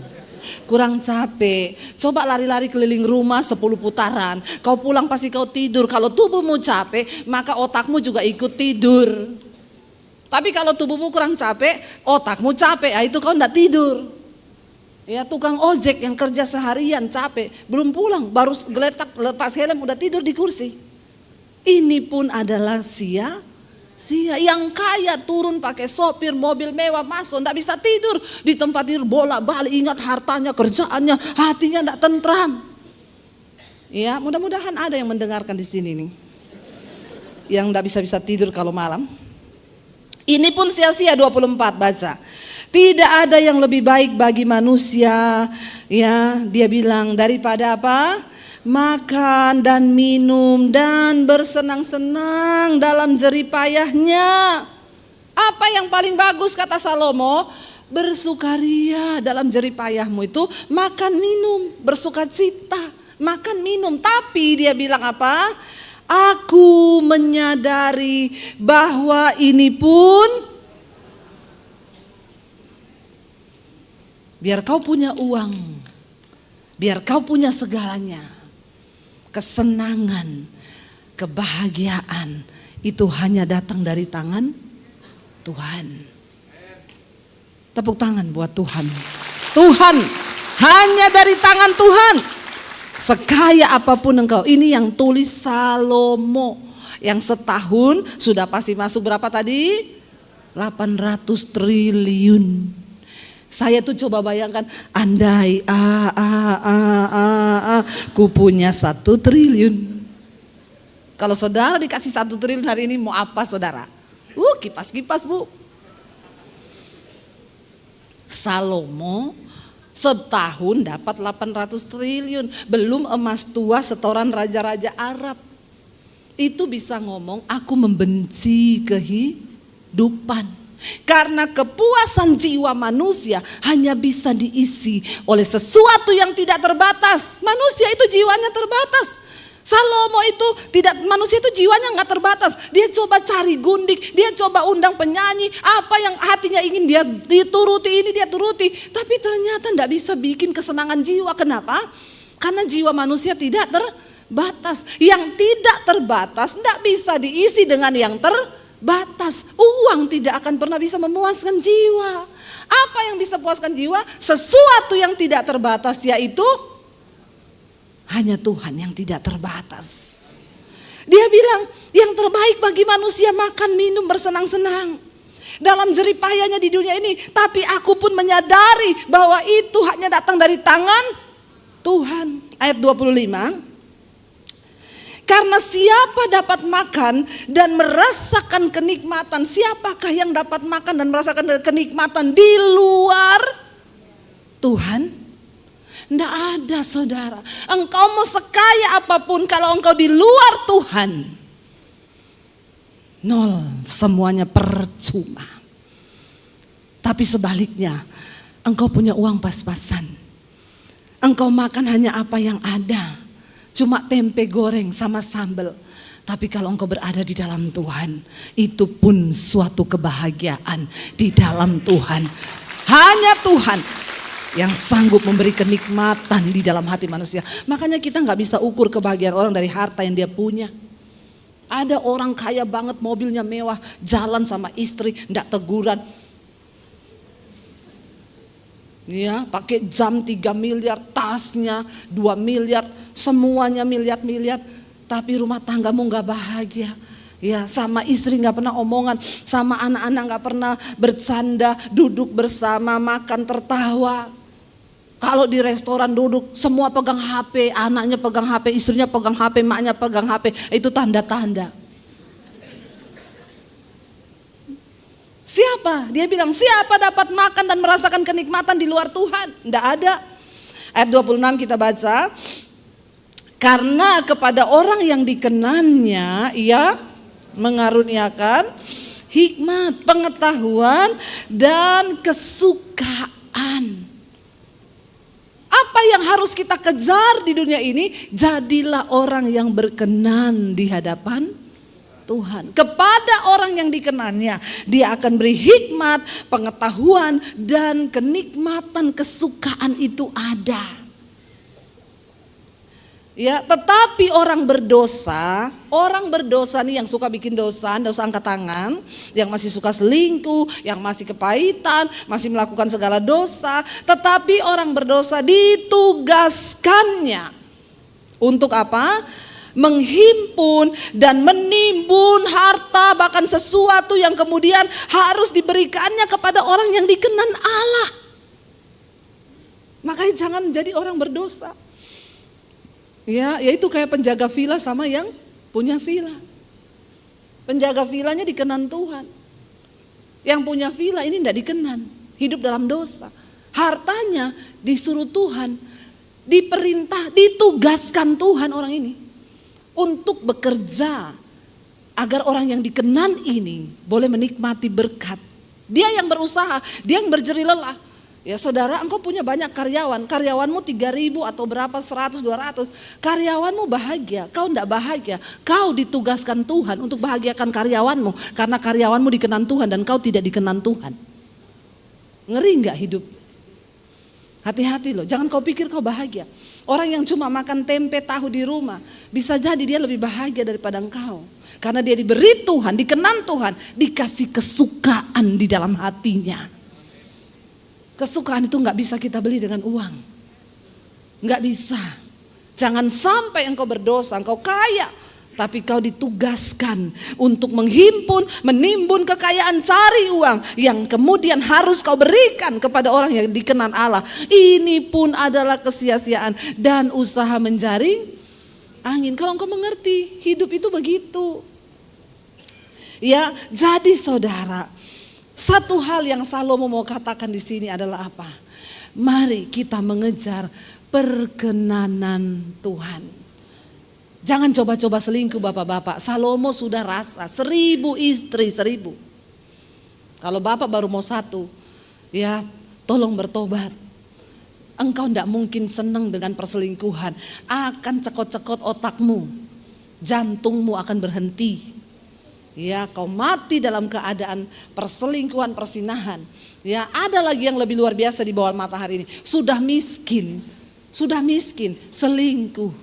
Kurang capek, coba lari-lari keliling rumah 10 putaran. Kau pulang pasti kau tidur. Kalau tubuhmu capek, maka otakmu juga ikut tidur. Tapi kalau tubuhmu kurang capek, otakmu capek, itu kau enggak tidur. Ya, tukang ojek yang kerja seharian capek, belum pulang, baru geletak lepas helm udah tidur di kursi. Ini pun adalah sia-sia. Yang kaya turun pakai sopir mobil mewah, masuk enggak bisa tidur di tempat tidur, bolak-balik ingat hartanya, kerjaannya, hatinya enggak tentram. Ya, mudah-mudahan ada yang mendengarkan di sini nih, yang enggak bisa tidur kalau malam. Ini pun sia-sia. 24, baca. Tidak ada yang lebih baik bagi manusia, ya, dia bilang, daripada apa? Makan dan minum dan bersenang-senang dalam jerih payahnya. Apa yang paling bagus kata Salomo? Bersukaria dalam jerih payahmu itu makan minum, bersukacita, makan minum. Tapi dia bilang apa? Aku menyadari bahwa ini pun, biar kau punya uang, biar kau punya segalanya, kesenangan, kebahagiaan itu hanya datang dari tangan Tuhan. Tepuk tangan buat Tuhan. Tuhan, hanya dari tangan Tuhan. Sekaya apapun engkau. Ini yang tulis Salomo. Yang setahun sudah pasti masuk berapa tadi? 800 triliun. Saya tuh coba bayangkan, andai ku punya 1 triliun. Kalau saudara dikasih 1 triliun hari ini mau apa saudara? Kipas-kipas bu. Salomo setahun dapat 800 triliun. Belum emas tua setoran raja-raja Arab. Itu bisa ngomong, aku membenci kehidupan. Karena kepuasan jiwa manusia hanya bisa diisi oleh sesuatu yang tidak terbatas. Manusia itu jiwanya terbatas. Salomo itu manusia itu jiwanya nggak terbatas. Dia coba cari gundik, dia coba undang penyanyi, apa yang hatinya ingin dia dituruti, ini dia turuti. Tapi ternyata nggak bisa bikin kesenangan jiwa. Kenapa? Karena jiwa manusia tidak terbatas. Yang tidak terbatas nggak bisa diisi dengan yang terbatas. Uang tidak akan pernah bisa memuaskan jiwa. Apa yang bisa puaskan jiwa? Sesuatu yang tidak terbatas, yaitu hanya Tuhan yang tidak terbatas. Dia bilang yang terbaik bagi manusia makan, minum, bersenang-senang dalam jeripayanya di dunia ini. Tapi aku pun menyadari bahwa itu hanya datang dari tangan Tuhan. Ayat 25. Karena siapa dapat makan dan merasakan kenikmatan? Siapakah yang dapat makan dan merasakan kenikmatan di luar Tuhan? Tidak ada saudara. Engkau mau sekaya apapun, kalau engkau di luar Tuhan, nol, semuanya percuma. Tapi sebaliknya, engkau punya uang pas-pasan. Engkau makan hanya apa yang ada. Cuma tempe goreng sama sambal. Tapi kalau engkau berada di dalam Tuhan, itu pun suatu kebahagiaan di dalam Tuhan. Hanya Tuhan yang sanggup memberi kenikmatan di dalam hati manusia. Makanya kita gak bisa ukur kebahagiaan orang dari harta yang dia punya. Ada orang kaya banget, mobilnya mewah, jalan sama istri, gak teguran. Ya, pakai jam 3 miliar, tasnya 2 miliar, semuanya miliar-miliar. Tapi rumah tanggamu gak bahagia. Ya, sama istri gak pernah omongan, sama anak-anak gak pernah bercanda, duduk bersama, makan, tertawa. Kalau di restoran duduk, semua pegang HP, anaknya pegang HP, istrinya pegang HP, maknya pegang HP, itu tanda-tanda. Siapa? Dia bilang, siapa dapat makan dan merasakan kenikmatan di luar Tuhan? Tidak ada. Ayat 26 kita baca. Karena kepada orang yang dikenannya, ia mengaruniakan hikmat, pengetahuan, dan kesukaan. Apa yang harus kita kejar di dunia ini? Jadilah orang yang berkenan di hadapan Tuhan. Kepada orang yang dikenannya, dia akan beri hikmat, pengetahuan, dan kenikmatan, kesukaan itu ada. Ya, tetapi orang berdosa nih yang suka bikin dosa angkat tangan, yang masih suka selingkuh, yang masih kepahitan, masih melakukan segala dosa, tetapi orang berdosa ditugaskannya untuk apa? Menghimpun dan menimbun harta, bahkan sesuatu yang kemudian harus diberikannya kepada orang yang dikenan Allah. Makanya jangan menjadi orang berdosa. Ya, yaitu kayak penjaga villa sama yang punya villa. Penjaga villanya dikenan Tuhan. Yang punya villa ini tidak dikenan, hidup dalam dosa. Hartanya disuruh Tuhan, diperintah, ditugaskan Tuhan orang ini untuk bekerja agar orang yang dikenan ini boleh menikmati berkat. Dia yang berusaha, dia yang berjerih lelah. Ya saudara, engkau punya banyak karyawan, karyawanmu 3.000 atau berapa, 100, 200. Karyawanmu bahagia, kau tidak bahagia. Kau ditugaskan Tuhan untuk bahagiakan karyawanmu, karena karyawanmu dikenan Tuhan dan kau tidak dikenan Tuhan. Ngeri gak hidup? Hati-hati loh, jangan kau pikir kau bahagia. Orang yang cuma makan tempe tahu di rumah, bisa jadi dia lebih bahagia daripada engkau. Karena dia diberi Tuhan, dikenan Tuhan, dikasih kesukaan di dalam hatinya. Kesukaan itu gak bisa kita beli dengan uang. Gak bisa. Jangan sampai engkau berdosa, engkau kaya, tapi kau ditugaskan untuk menghimpun, menimbun kekayaan, cari uang yang kemudian harus kau berikan kepada orang yang dikenan Allah. Ini pun adalah kesia-siaan dan usaha menjaring angin. Kalau engkau mengerti, hidup itu begitu. Ya, jadi saudara, satu hal yang Salomo mau katakan di sini adalah apa? Mari kita mengejar perkenanan Tuhan. Jangan coba-coba selingkuh bapak-bapak. Salomo sudah rasa 1000 istri, 1000. Kalau bapak baru mau 1, ya tolong bertobat. Engkau tidak mungkin senang dengan perselingkuhan. Akan cekot-cekot otakmu. Jantungmu akan berhenti. Ya, kau mati dalam keadaan perselingkuhan, persinahan. Ya, ada lagi yang lebih luar biasa di bawah matahari ini. Sudah miskin, selingkuh.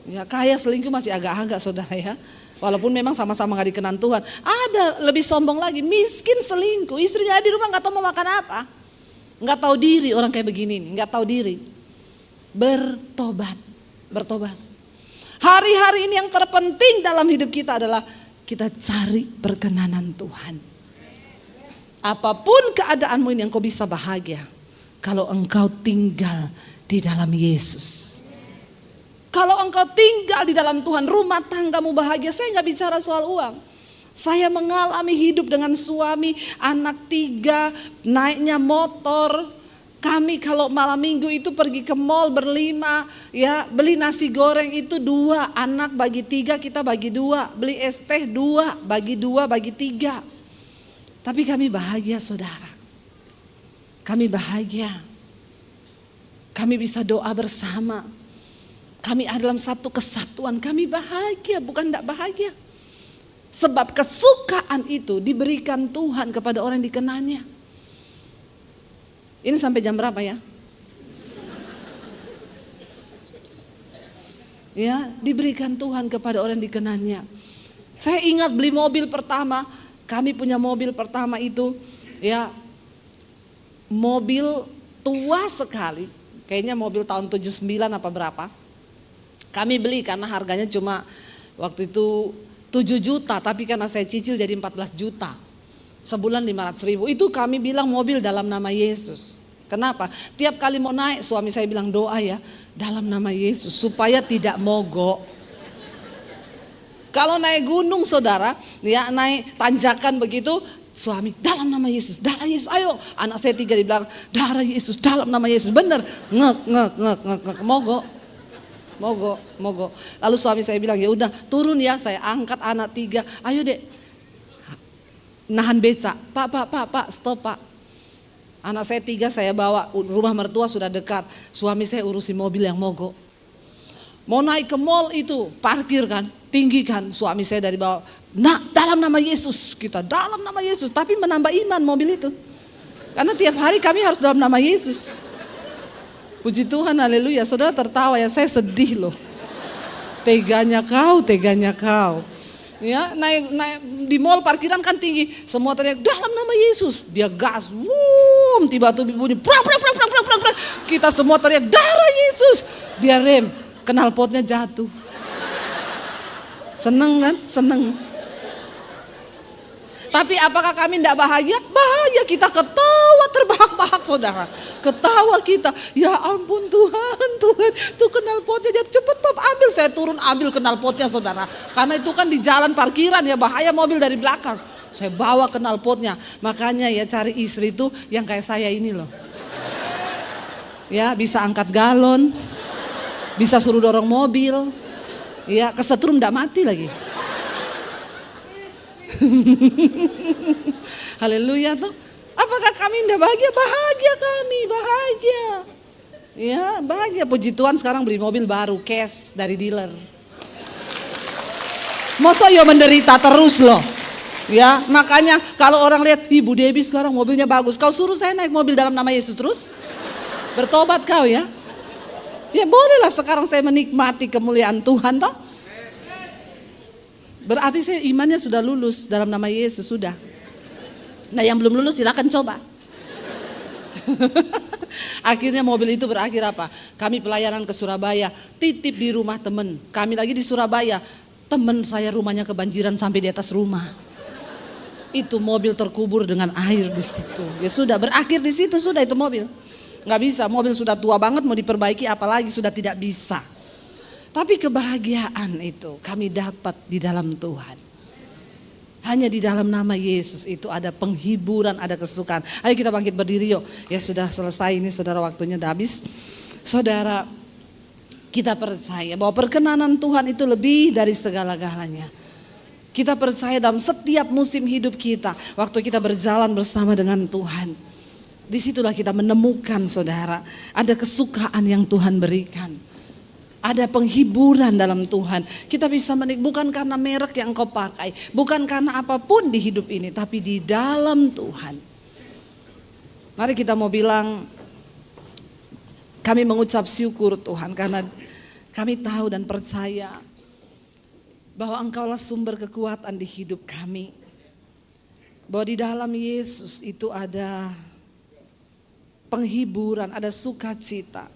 Ya, kaya selingkuh masih agak-agak saudara ya. Walaupun memang sama-sama gak dikenan Tuhan. Ada lebih sombong lagi, miskin selingkuh. Istrinya di rumah gak tahu mau makan apa. Gak tahu diri orang kayak begini nih, gak tahu diri. Bertobat. Hari-hari ini yang terpenting dalam hidup kita adalah kita cari perkenanan Tuhan. Apapun keadaanmu ini, engkau bisa bahagia kalau engkau tinggal di dalam Yesus. Kalau engkau tinggal di dalam Tuhan, rumah tanggamu bahagia. Saya gak bicara soal uang. Saya mengalami hidup dengan suami, anak 3, naiknya motor. Kami kalau malam minggu itu pergi ke mall berlima, ya beli nasi goreng itu 2, anak bagi 3, kita bagi 2, beli es teh 2, bagi 3. Tapi kami bahagia saudara, kami bahagia, kami bisa doa bersama, kami ada dalam satu kesatuan, kami bahagia, bukan tidak bahagia. Sebab kesukaan itu diberikan Tuhan kepada orang yang dikenannya. Ini sampai jam berapa ya? Ya, diberikan Tuhan kepada orang yang dikenannya. Saya ingat beli mobil pertama, kami punya mobil pertama itu, ya mobil tua sekali, kayaknya mobil tahun 79 apa berapa. Kami beli karena harganya cuma waktu itu 7 juta, tapi karena saya cicil jadi 14 juta. Sebulan 500.000. Itu kami bilang mobil dalam nama Yesus. Kenapa? Tiap kali mau naik suami saya bilang doa ya dalam nama Yesus supaya tidak mogok. Kalau naik gunung saudara, ya naik tanjakan begitu, suami dalam nama Yesus, darah Yesus, ayo. Anak saya 3 di belakang, darah Yesus, dalam nama Yesus, bener, ngek, mogok. Lalu suami saya bilang ya udah turun ya, saya angkat anak 3, ayo dek, nahan beca, pak, stop pak. Anak saya 3 saya bawa, rumah mertua sudah dekat, suami saya urusi mobil yang mogok. Mau naik ke mall itu, parkir kan, tinggi kan, suami saya dari bawah, nah dalam nama Yesus, kita dalam nama Yesus, tapi menambah iman mobil itu. Karena tiap hari kami harus dalam nama Yesus. Puji Tuhan, haleluya. Saudara tertawa ya, saya sedih loh. Teganya kau. Ya, naik di mall parkiran kan tinggi, semua teriak dalam nama Yesus, dia gas, tiba-tiba bunyi, prak. Kita semua teriak darah Yesus, dia rem, knalpotnya jatuh. Seneng kan? Seneng. Tapi apakah kami tidak bahagia? Bahagia, kita ketawa terbahak-bahak saudara. Ketawa kita, ya ampun Tuhan, tuh knalpotnya jatuh, cepet pap ambil. Saya turun ambil knalpotnya saudara. Karena itu kan di jalan parkiran ya, bahaya mobil dari belakang. Saya bawa knalpotnya. Makanya ya cari istri itu yang kayak saya ini loh. Ya bisa angkat galon, bisa suruh dorong mobil. Ya kesetrum tidak mati lagi. Haleluya tuh. Apakah kami tidak bahagia? Bahagia kami, bahagia. Ya bahagia, puji Tuhan sekarang beli mobil baru, cash dari dealer. Masa yo menderita terus loh. Ya, makanya kalau orang lihat Ibu Debbie sekarang mobilnya bagus, kau suruh saya naik mobil dalam nama Yesus terus? Bertobat kau ya. Ya bolehlah sekarang saya menikmati kemuliaan Tuhan toh. Berarti saya imannya sudah lulus dalam nama Yesus sudah. Nah yang belum lulus silakan coba. Akhirnya mobil itu berakhir apa? Kami pelayanan ke Surabaya, titip di rumah teman. Kami lagi di Surabaya, teman saya rumahnya kebanjiran sampai di atas rumah. Itu mobil terkubur dengan air di situ. Ya sudah berakhir di situ sudah itu mobil. Nggak bisa, mobil sudah tua banget mau diperbaiki apalagi sudah tidak bisa. Tapi kebahagiaan itu kami dapat di dalam Tuhan. Hanya di dalam nama Yesus itu ada penghiburan, ada kesukaan. Ayo kita bangkit berdiri yuk. Ya sudah selesai ini saudara, waktunya udah habis. Saudara, kita percaya bahwa perkenanan Tuhan itu lebih dari segala-galanya. Kita percaya dalam setiap musim hidup kita, waktu kita berjalan bersama dengan Tuhan. Disitulah kita menemukan saudara, ada kesukaan yang Tuhan berikan. Ada penghiburan dalam Tuhan. Kita bisa menikmati bukan karena merek yang kau pakai, bukan karena apapun di hidup ini, tapi di dalam Tuhan. Mari kita mau bilang, kami mengucap syukur Tuhan karena kami tahu dan percaya bahwa Engkaulah sumber kekuatan di hidup kami. Bahwa di dalam Yesus itu ada penghiburan, ada sukacita.